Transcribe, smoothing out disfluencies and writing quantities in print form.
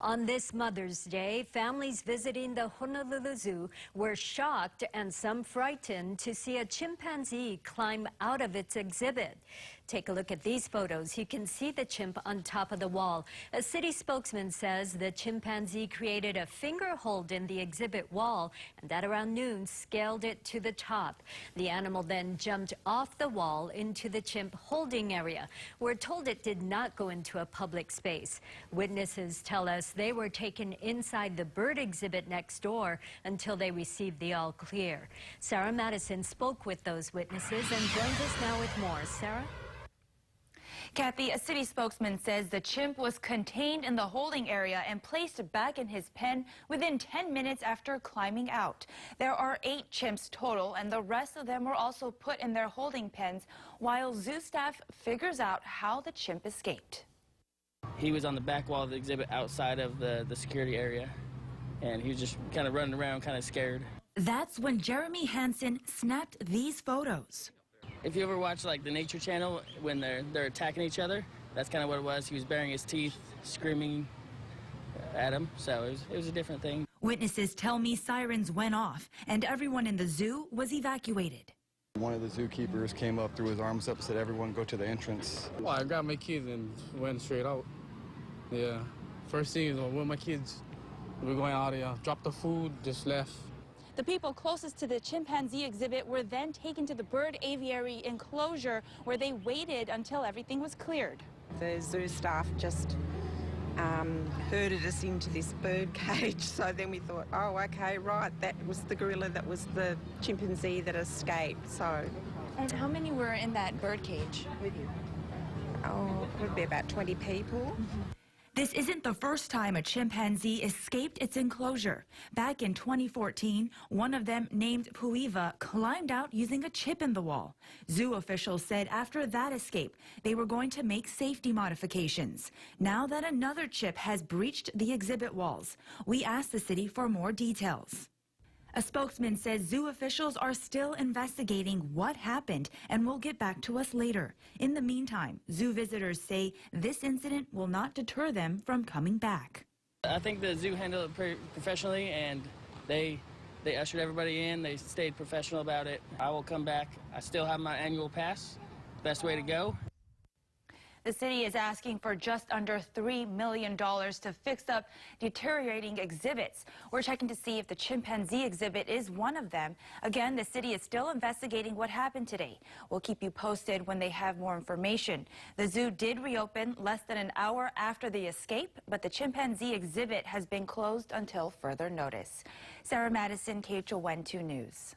On this Mother's Day, families visiting the Honolulu Zoo were shocked and some frightened to see a chimpanzee climb out of its exhibit. Take a look at these photos. You can see the chimp on top of the wall. A city spokesman says the chimpanzee created a finger hold in the exhibit wall and at around noon scaled it to the top. The animal then jumped off the wall into the chimp holding area. We're told it did not go into a public space. Witnesses tell us they were taken inside the bird exhibit next door until they received the all clear. Sarah Madison spoke with those witnesses and joins us now with more. Sarah? Kathy, a city spokesman says the chimp was contained in the holding area and placed back in his pen within 10 minutes after climbing out. There are 8 chimps total, and the rest of them were also put in their holding pens while zoo staff figures out how the chimp escaped. He was on the back wall of the exhibit outside of the security area, and he was just kind of running around, kind of scared. That's when Jeremy Hansen snapped these photos. If you ever watch like the Nature Channel when they're attacking each other, that's kind of what it was. He was baring his teeth, screaming at him, so it was a different thing. Witnesses tell me sirens went off and everyone in the zoo was evacuated. One of the zookeepers came up, threw his arms up, and said, "Everyone go to the entrance." Well, I grabbed my kids and went straight out. Yeah. First thing is with my kids, we're going out here, dropped the food, just left. The people closest to the chimpanzee exhibit were then taken to the bird aviary enclosure where they waited until everything was cleared. The zoo staff just herded us into this bird cage, so then we thought, oh, okay, right, that was the gorilla, that was the chimpanzee that escaped, so. And how many were in that bird cage with you? Oh, it would be about 20 people. This isn't the first time a chimpanzee escaped its enclosure. Back in 2014, one of them, named Puiva, climbed out using a chip in the wall. Zoo officials said after that escape, they were going to make safety modifications. Now that another chip has breached the exhibit walls, we asked the city for more details. A spokesman says zoo officials are still investigating what happened and will get back to us later. In the meantime, zoo visitors say this incident will not deter them from coming back. I think the zoo handled it pretty professionally, and they ushered everybody in. They stayed professional about it. I will come back. I still have my annual pass. Best way to go. The city is asking for just under $3 million to fix up deteriorating exhibits. We're checking to see if the chimpanzee exhibit is one of them. Again, the city is still investigating what happened today. We'll keep you posted when they have more information. The zoo did reopen less than an hour after the escape, but the chimpanzee exhibit has been closed until further notice. Sarah Madison, KHON2 News.